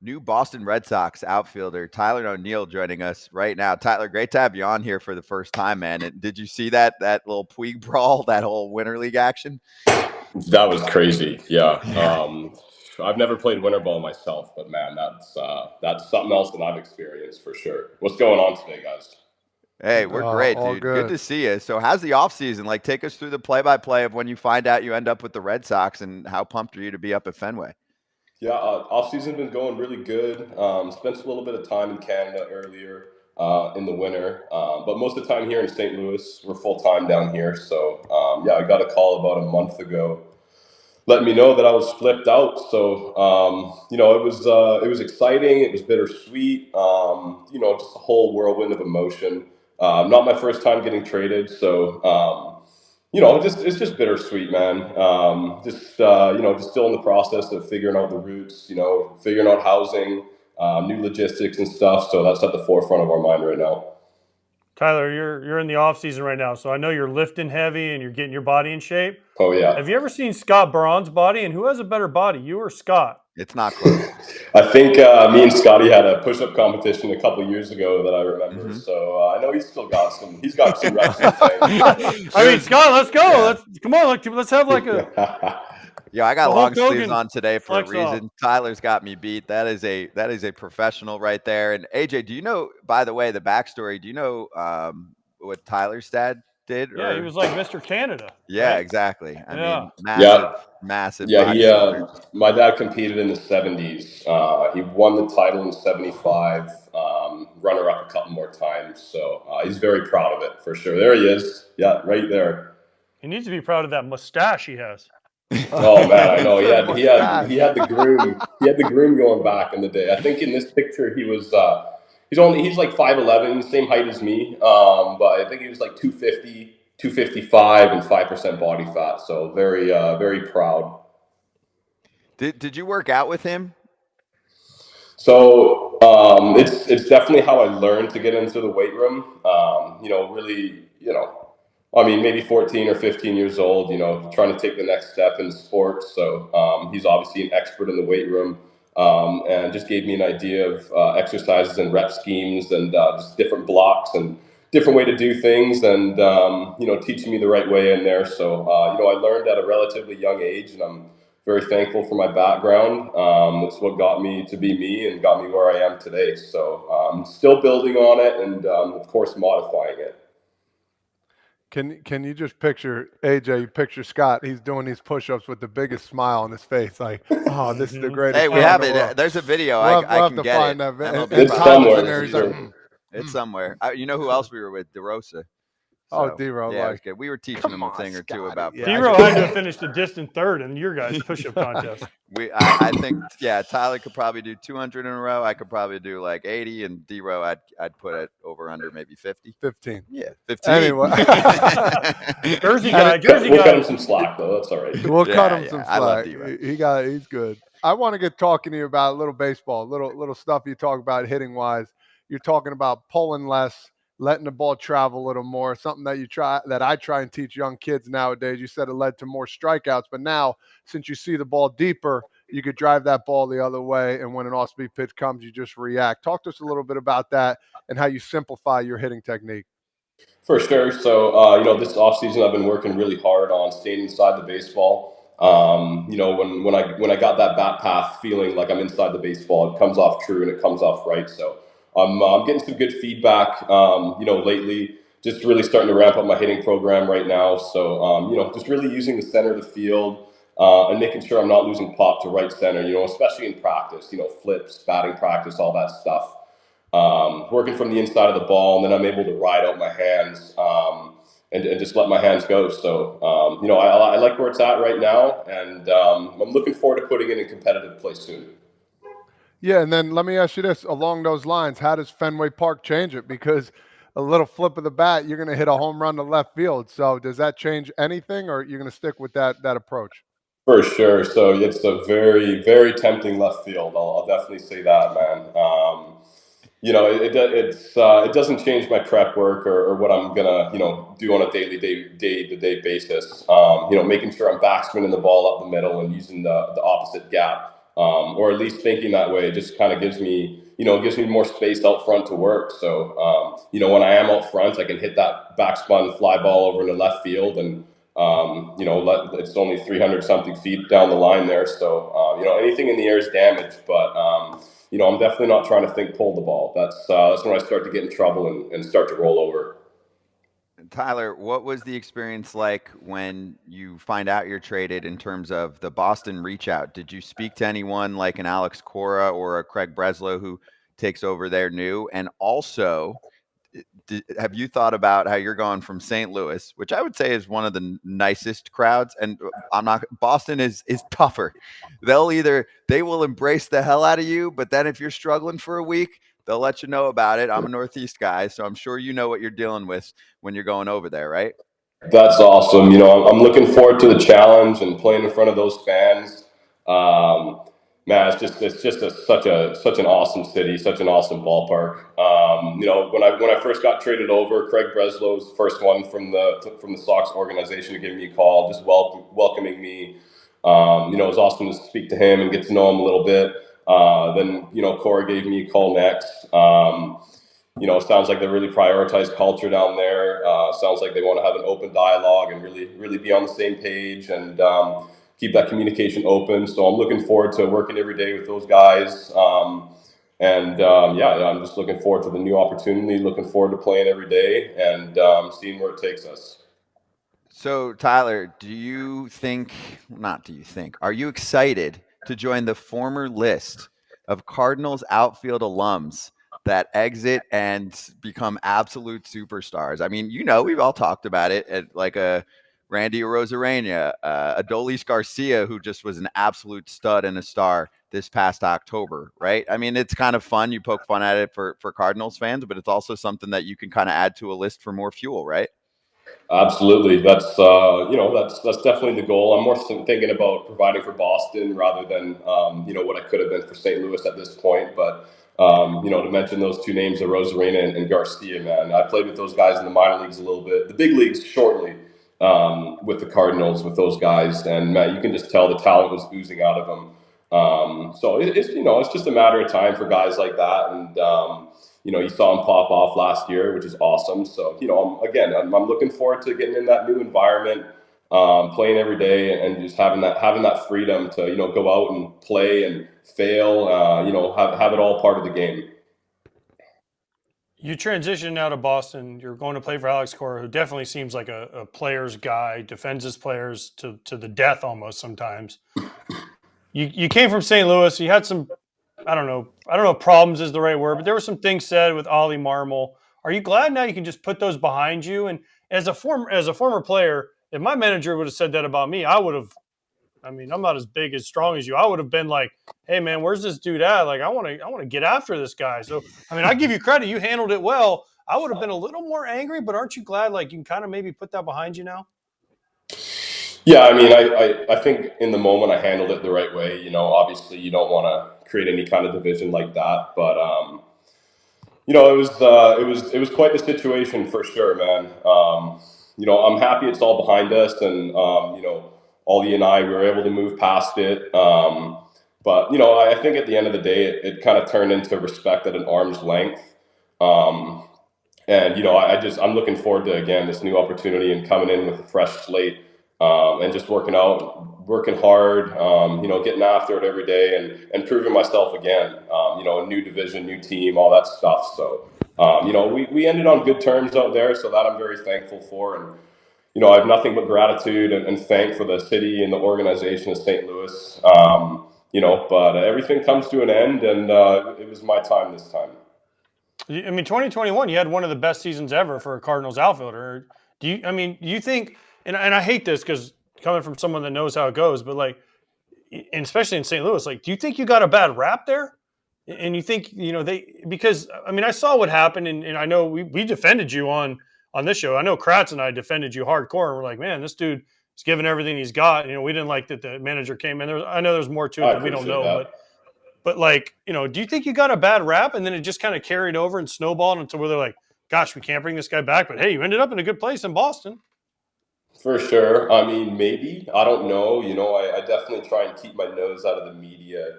new Boston Red Sox outfielder Tyler O'Neill joining us right now. Tyler, great to have you on here for the first time, man. And did you see that little Puig brawl, that whole Winter League action? That was crazy. Yeah. Yeah. I've never played winter ball myself, but man, that's something else that I've experienced for sure. What's going on today, guys? Hey, we're great, All dude. Good good. to see you. So, how's the off season? Like, take us through the play-by-play of when you find out you end up with the Red Sox, and how pumped are you to be up at Fenway? Yeah, off season's been going really good. Spent a little bit of time in Canada earlier in the winter, but most of the time here in St. Louis. We're full time down here, so yeah, I got a call about a month ago letting me know that I was flipped out. So it was exciting. It was bittersweet. Just a whole whirlwind of emotion. Not my first time getting traded, so it's just bittersweet, man. Just still in the process of figuring out the routes. Figuring out housing, new logistics and stuff. So that's at the forefront of our mind right now. Tyler, you're in the off season right now, so I know you're lifting heavy and you're getting your body in shape. Oh yeah. Have you ever seen Scott Braun's body, and who has a better body, you or Scott? It's not close. I think me and Scotty had a push-up competition a couple years ago that I remember. Mhm. So I know he's got some reps in the tank. I mean, Scott, let's go. Yeah. Let's have like a Yeah, I got Well, long Hulk sleeves Hogan on today for a flex off. reason. Tyler's got me beat. That is a professional right there. And AJ, do you know, by the way, the backstory? Do you know what Tyler's dad did? Yeah, he was like Mr. Canada. Yeah, right? exactly. I Yeah. mean, Yeah. massive Yeah, bodybuilder. my dad competed in the 70s. He won the title in 75, runner up a couple more times. So he's very proud of it for sure. There he is. Yeah, right there. He needs to be proud of that mustache he has. Oh man, I know. Mustache. He had the groom. He had the groom going back in the day. I think in this picture he was he's like 5'11", same height as me. But I think he was like 250, 255 and 5% body fat. So very proud. Did you work out with him? So it's definitely how I learned to get into the weight room. Really, I mean, maybe 14 or 15 years old, trying to take the next step in sports. So he's obviously an expert in the weight room, and just gave me an idea of exercises and rep schemes and just different blocks and different way to do things, and teaching me the right way in there. So I learned at a relatively young age, and I'm very thankful for my background. It's what got me to be me and got me where I am today. So still building on it, and of course modifying it. Can you just picture AJ? You picture Scott. He's doing these push-ups with the biggest smile on his face, like, "Oh, this is the greatest." Hey, we thing in have the it. world." There's a video. We'll I have can to get find it. that. MLB And It's Podcast. Tyler's somewhere. in there. He's like, Sure. It's somewhere. You know who else we were with? DeRosa. "Oh, So, D-Row, yeah, it was like, good. We were teaching come him a on, thing or two Scotty." about Yeah, Hero practice. had to have finished a distant third in your guys' push-up contest. I think Tyler could probably do 200 in a row. I could probably do like 80, and D-Row I'd put it over under maybe 50. 15. Yeah, 15. Anyway, Jersey guy. We'll cut him some slack though. That's all right. we'll cut him Yeah, some I love slack. D-Row. He's good. I want to get talking to you about a little baseball, little stuff you talk about hitting wise. You're talking about pulling less, letting the ball travel a little more. Something that I try and teach young kids nowadays. You said it led to more strikeouts, but now since you see the ball deeper, you could drive that ball the other way, and when an off-speed pitch comes, you just react. Talk to us a little bit about that and how you simplify your hitting technique. For sure. So, this offseason I've been working really hard on staying inside the baseball. When I got that bat path feeling like I'm inside the baseball, it comes off true and it comes off right. So I'm getting some good feedback, lately. Just really starting to ramp up my hitting program right now. So, just really using the center of the field and making sure I'm not losing pop to right center, especially in practice, flips, batting practice, all that stuff. Working from the inside of the ball, and then I'm able to ride out my hands and just let my hands go. So, I like where it's at right now, and I'm looking forward to putting it in competitive play soon. Yeah, and then let me ask you this along those lines: how does Fenway Park change it? Because a little flip of the bat, you're going to hit a home run to left field. So does that change anything, or you're going to stick with that approach? For sure. So it's a very, very tempting left field. I'll definitely say that, man. It doesn't change my prep work or what I'm gonna do on a day to day basis. Making sure I'm backspinning the ball up the middle and using the opposite gap or at least thinking that way. It just kind of gives me, gives me more space out front to work. So, when I am out front, I can hit that backspun fly ball over into left field, and it's only 300 something feet down the line there. So, anything in the air is damage, but I'm definitely not trying to think pull the ball. That's when I start to get in trouble and start to roll over. Tyler, what was the experience like when you find out you're traded in terms of the Boston reach out? Did you speak to anyone like an Alex Cora or a Craig Breslow who takes over there new? And also, have you thought about how you're going from St. Louis, which I would say is one of the nicest crowds, and Boston is tougher. They will embrace the hell out of you, but then if you're struggling for a week, they'll let you know about it. I'm a Northeast guy, so I'm sure you know what you're dealing with when you're going over there, right? That's awesome. I'm looking forward to the challenge and playing in front of those fans. Man, such an awesome city, such an awesome ballpark. When I first got traded over, Craig Breslow was the first one from the Sox organization to give me a call, just welcoming me. It was awesome to speak to him and get to know him a little bit. Then Cora gave me a call next. Sounds like they really prioritize culture down there. Sounds like they want to have an open dialogue and really be on the same page and keep that communication open. So I'm looking forward to working every day with those guys. I'm just looking forward to the new opportunity, looking forward to playing every day and seeing where it takes us. So, Tyler, are you excited to join the former list of Cardinals outfield alums that exit and become absolute superstars? I mean, we've all talked about it at like a Randy Arozarena, Adolis Garcia, who just was an absolute stud and a star this past October, right? I mean, it's kind of fun. You poke fun at it for Cardinals fans, but it's also something that you can kind of add to a list for more fuel, right? Absolutely. That's definitely the goal. I'm more thinking about providing for Boston rather than what I could have been for St. Louis at this point. But to mention those two names, Rosarena and Garcia, man, I played with those guys in the minor leagues a little bit, the big leagues shortly with the Cardinals with those guys, and man, you can just tell the talent was oozing out of them. So it's just a matter of time for guys like that, and you saw him pop off last year, which is awesome. So, I'm looking forward to getting in that new environment, playing every day and just having that freedom to, go out and play and fail, have it all part of the game. You transition now to Boston. You're going to play for Alex Cora, who definitely seems like a player's guy, defends his players to the death almost sometimes. You came from St. Louis. You had some, I don't know if problems is the right word, but there were some things said with Ollie Marmol. Are you glad now you can just put those behind you? And as a former player, if my manager would have said that about me, I'm not as big as strong as you. I would have been like, hey man, where's this dude at? Like, I want to get after this guy. So, I give you credit. You handled it well. I would have been a little more angry, but aren't you glad like you can kind of maybe put that behind you now? Yeah, I think in the moment I handled it the right way. Obviously you don't want to create any kind of division like that, but it was quite the situation for sure, man. I'm happy it's all behind us, and Ollie and I, we were able to move past it. But I think at the end of the day, it kind of turned into respect at an arm's length. I'm looking forward to again this new opportunity and coming in with a fresh slate, and just working hard, getting after it every day and proving myself again. A new division, new team, all that stuff. So, we ended on good terms out there, so that I'm very thankful for. And I have nothing but gratitude and thank for the city and the organization of St. Louis. But everything comes to an end, and it was my time this time. 2021, you had one of the best seasons ever for a Cardinals outfielder. Do you think, and I hate this because coming from someone that knows how it goes, but like, and especially in St. Louis, like, do you think you got a bad rap there? And you think, because I saw what happened, and I know we defended you on this show. I know Kratz and I defended you hardcore, and we're like, man, this dude is giving everything he's got. We didn't like that the manager came in. I know there's more to it that we don't know, that. But like, do you think you got a bad rap and then it just kind of carried over and snowballed until where they're like, gosh, we can't bring this guy back, but hey, you ended up in a good place in Boston? For sure. I mean, maybe. I don't know. I definitely try and keep my nose out of the media,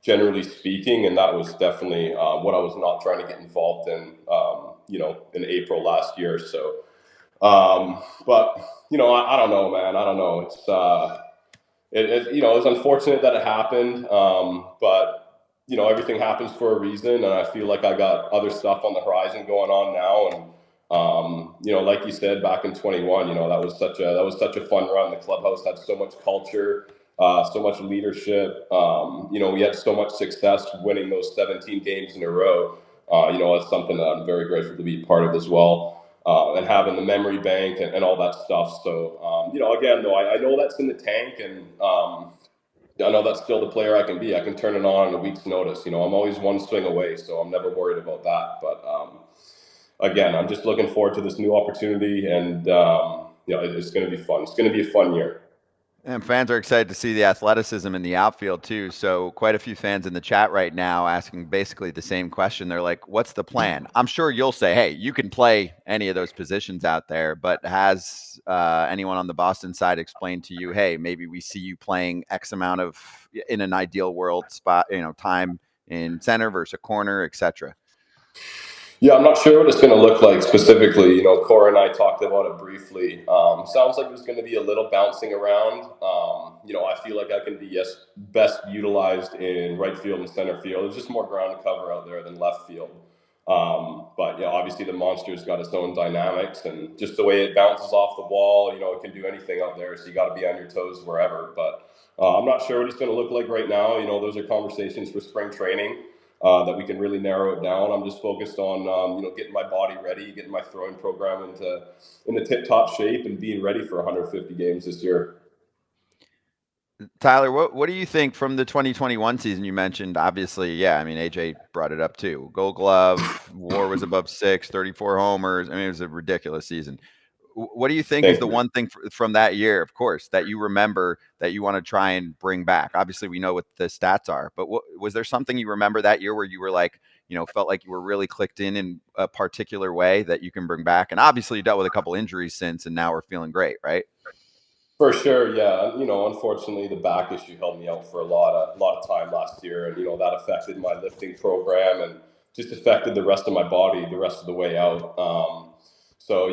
generally speaking, and that was definitely what I was not trying to get involved in, in April last year. So, but, I don't know, man. I don't know. It was unfortunate that it happened, but everything happens for a reason, and I feel like I got other stuff on the horizon going on now, and like you said, back in 21, that was such a fun run. The clubhouse had so much culture, so much leadership. We had so much success winning those 17 games in a row. It's something that I'm very grateful to be part of as well. And having the memory bank and all that stuff. So, again, though, I know that's in the tank, and I know that's still the player I can be. I can turn it on in a week's notice. I'm always one swing away, so I'm never worried about that. But again, I'm just looking forward to this new opportunity, and it's going to be fun. It's going to be a fun year. And fans are excited to see the athleticism in the outfield too. So quite a few fans in the chat right now asking basically the same question. They're like, "What's the plan?" I'm sure you'll say, "Hey, you can play any of those positions out there." But has anyone on the Boston side explained to you, "Hey, maybe we see you playing X amount of in an ideal world spot, time in center versus a corner, etc." Yeah, I'm not sure what it's going to look like specifically. Cora and I talked about it briefly. Sounds like there's going to be a little bouncing around. I feel like I can be best utilized in right field and center field. There's just more ground to cover out there than left field. But obviously the monster's got its own dynamics, and just the way it bounces off the wall, it can do anything out there. So you got to be on your toes wherever. But I'm not sure what it's going to look like right now. Those are conversations for spring training. That we can really narrow it down. I'm just focused on, getting my body ready, getting my throwing program in the tip-top shape, and being ready for 150 games this year. Tyler, what do you think from the 2021 season you mentioned? Obviously, yeah, I mean, AJ brought it up too. Gold Glove, WAR was above 6, 34 homers. I mean, it was a ridiculous season. What do you think is Thank the you. one thing from that year, of course, that you remember that you want to try and bring back? Obviously, we know what the stats are, but was there something you remember that year where you were like, felt like you were really clicked in a particular way that you can bring back? And obviously, you dealt with a couple injuries since, and now we're feeling great, right? For sure, yeah. Unfortunately, the back issue held me out for a lot of time last year, and that affected my lifting program and just affected the rest of my body the rest of the way out. So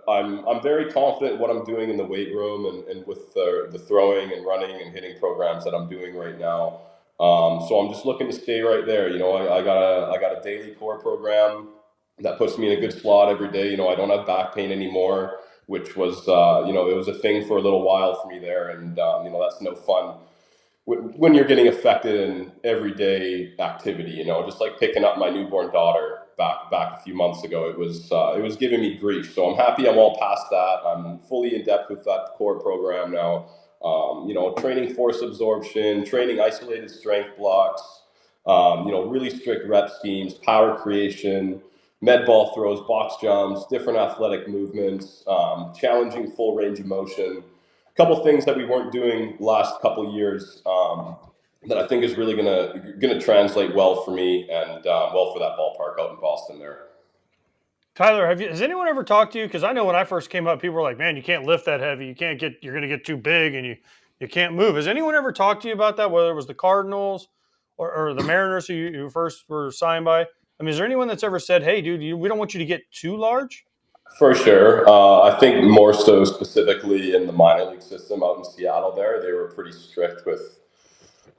I'm very confident in what I'm doing in the weight room and with the throwing and running and hitting programs that I'm doing right now. So I'm just looking to stay right there. I got a daily core program that puts me in a good slot every day. I don't have back pain anymore, which was, it was a thing for a little while for me there. And, that's no fun when you're getting affected in everyday activity, just like picking up my newborn daughter back a few months ago. It was giving me grief. So I'm happy I'm all past that. I'm fully in depth with that core program now. Training force absorption, training isolated strength blocks, really strict rep schemes, power creation, med ball throws, box jumps, different athletic movements, challenging full range of motion. A couple things that we weren't doing last couple years that I think is really gonna translate well for me and well for that ballpark out in Boston there. Tyler, has anyone ever talked to you? Because I know when I first came up, people were like, "Man, you can't lift that heavy. You're going to get too big, and you can't move." Has anyone ever talked to you about that? Whether it was the Cardinals or the Mariners, who you first were signed by? I mean, is there anyone that's ever said, "Hey, dude, we don't want you to get too large"? For sure. I think more so specifically in the minor league system out in Seattle there, they were pretty strict with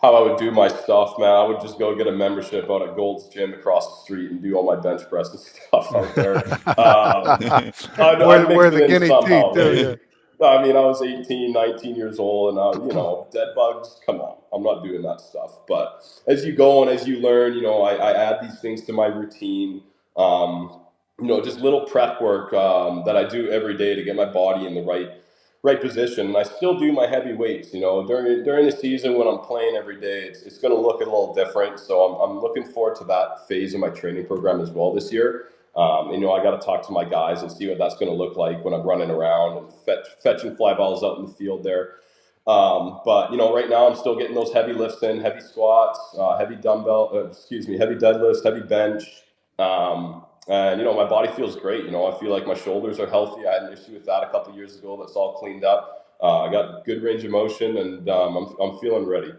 how I would do my stuff, man. I would just go get a membership out at Gold's Gym across the street and do all my bench press and stuff out there. I We're mixed the it in guinea pig somehow, too. maybe. Yeah. I mean, I was 18, 19 years old, and dead bugs. Come on, I'm not doing that stuff. But as you go and as you learn, I add these things to my routine. Just little prep work that I do every day to get my body in the right position. And I still do my heavy weights. During the season when I'm playing every day, it's going to look a little different. So I'm looking forward to that phase of my training program as well this year. I got to talk to my guys and see what that's going to look like when I'm running around and fetching fly balls out in the field there. But right now I'm still getting those heavy lifts in, heavy squats, heavy heavy deadlifts, heavy bench. And, my body feels great. I feel like my shoulders are healthy. I had an issue with that a couple of years ago. That's all cleaned up. I got good range of motion, and I'm feeling ready.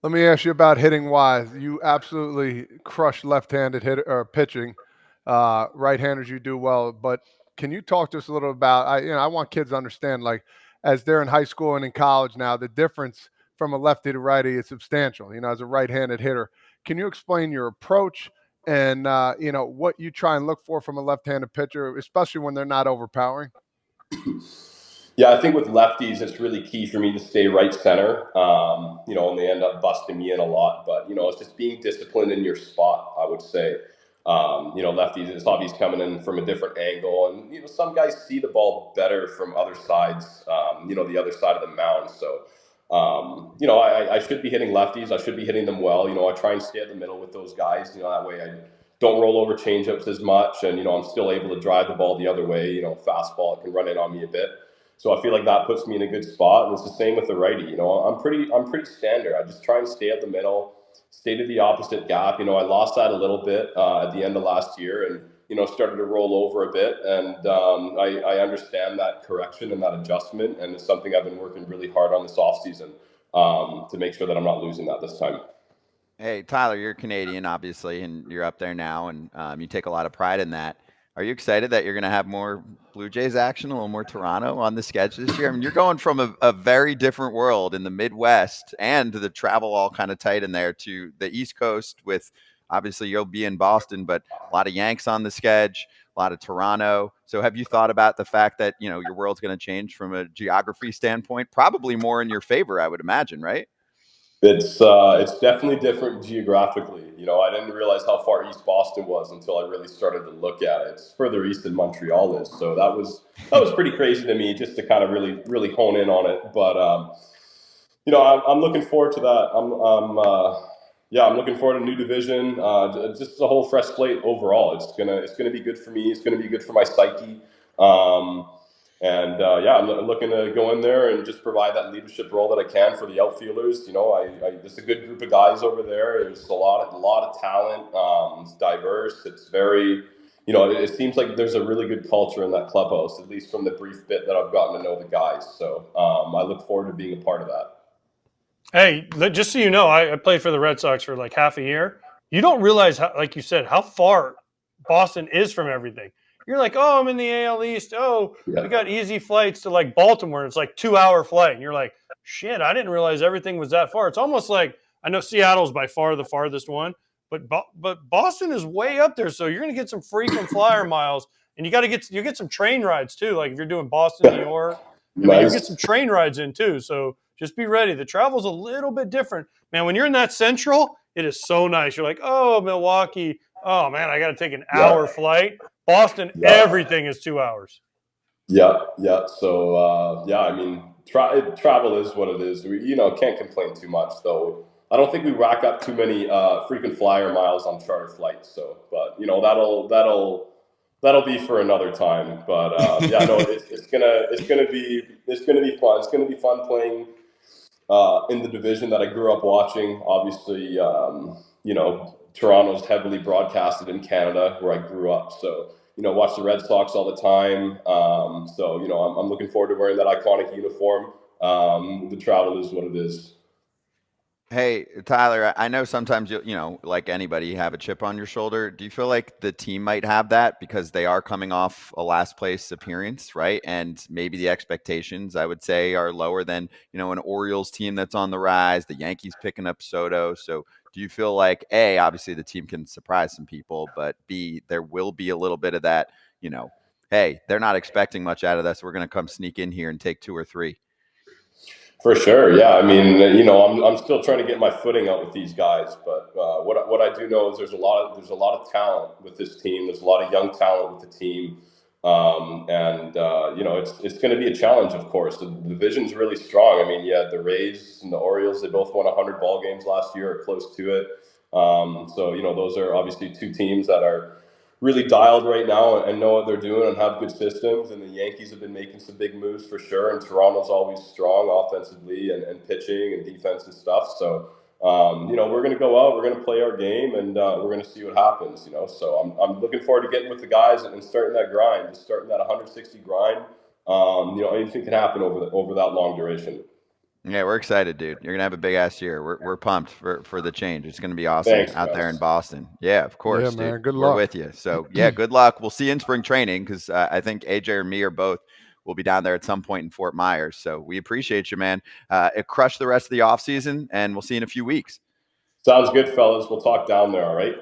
Let me ask you about hitting wise. You absolutely crush left-handed hit or pitching. Right-handers you do well, but can you talk to us a little about? I want kids to understand, like, as they're in high school and in college now, the difference from a lefty to righty is substantial. As a right-handed hitter, can you explain your approach and what you try and look for from a left-handed pitcher, especially when they're not overpowering? Yeah, I think with lefties, it's really key for me to stay right center. And they end up busting me in a lot. But it's just being disciplined in your spot, I would say. Lefties, it's obvious coming in from a different angle, and some guys see the ball better from other sides. The other side of the mound. So, I should be hitting lefties. I should be hitting them well. I try and stay at the middle with those guys. That way I don't roll over changeups as much, and I'm still able to drive the ball the other way. Fastball, it can run in on me a bit. So I feel like that puts me in a good spot, and it's the same with the righty. I'm pretty standard. I just try and stay at the middle, stay to the opposite gap. I lost that a little bit at the end of last year, and started to roll over a bit. And I understand that correction and that adjustment, and it's something I've been working really hard on this offseason to make sure that I'm not losing that this time. Hey, Tyler, you're Canadian, obviously, and you're up there now, and you take a lot of pride in that. Are you excited that you're going to have more Blue Jays action, a little more Toronto on the schedule this year? I mean, you're going from a very different world in the Midwest and the travel all kind of tight in there to the East Coast with, obviously, you'll be in Boston, but a lot of Yanks on the schedule, a lot of Toronto. So have you thought about the fact that, your world's going to change from a geography standpoint? Probably more in your favor, I would imagine, right? It's definitely different geographically. I didn't realize how far east Boston was until I really started to look at it. It's further east than Montreal is, so that was pretty crazy to me just to kind of really hone in on it. But I'm looking forward to that. I'm looking forward to a new division. Just a whole fresh slate overall. It's gonna be good for me. It's gonna be good for my psyche. Um, I'm looking to go in there and just provide that leadership role that I can for the outfielders. There's a good group of guys over there. There's a lot of talent. It's diverse. It's very, it seems like there's a really good culture in that clubhouse, at least from the brief bit that I've gotten to know the guys. So I look forward to being a part of that. Hey, just so you know, I played for the Red Sox for like half a year. You don't realize, how, like you said, how far Boston is from everything. You're like, oh, I'm in the AL East. Oh, we Yeah. got easy flights to like Baltimore. It's like 2-hour flight. And you're like, shit, I didn't realize everything was that far. It's almost like, I know Seattle's by far the farthest one, but Boston is way up there. So you're going to get some frequent flyer miles, and you get some train rides too. Like if you're doing Boston, New York, I mean, you get some Nice. train rides in too. So just be ready. The travel's a little bit different. Man, when you're in that central, it is so nice. You're like, oh, Milwaukee. Oh, man, I got to take an hour Yeah. flight. Boston, Yeah. everything is 2 hours. Yeah. Yeah. So, I mean, travel is what it is. We, can't complain too much, though. I don't think we rack up too many frequent flyer miles on charter flights. So, but that'll be for another time. But no, it's gonna be fun. It's gonna be fun playing in the division that I grew up watching. Obviously, Toronto's heavily broadcasted in Canada, where I grew up. So, watch the Red Sox all the time. I'm looking forward to wearing that iconic uniform. The travel is what it is. Hey, Tyler, I know sometimes like anybody, you have a chip on your shoulder. Do you feel like the team might have that because they are coming off a last place appearance, right? And maybe the expectations, I would say, are lower than, an Orioles team that's on the rise, the Yankees picking up Soto. So do you feel like, A, obviously the team can surprise some people, but B, there will be a little bit of that, hey, they're not expecting much out of us. We're going to come sneak in here and take 2 or 3. For sure, yeah. I mean, I'm still trying to get my footing out with these guys, but what I do know is there's a lot of talent with this team. There's a lot of young talent with the team, it's going to be a challenge, of course. The division's really strong. I mean, yeah, the Rays and the Orioles, they both won 100 ball games last year or close to it. Those are obviously two teams that are really dialed right now and know what they're doing and have good systems. And the Yankees have been making some big moves for sure. And Toronto's always strong offensively and pitching and defense and stuff. So, you know, we're going to go out, we're going to play our game, and we're going to see what happens. You know, so I'm looking forward to getting with the guys and starting that grind, just starting that 160 grind. You know, anything can happen over that long duration. Yeah, we're excited, dude. You're gonna have a big ass year. We're pumped for the change. It's gonna be awesome Thanks, out there in guys. Boston. Yeah, of Yeah, course, man. dude. Good We're luck. with you. So yeah, good luck. We'll see you in spring training because I think AJ or me or both will be down there at some point in Fort Myers. So we appreciate you, man. Crush the rest of the off season, and we'll see you in a few weeks. Sounds good, fellas. We'll talk down there. All right.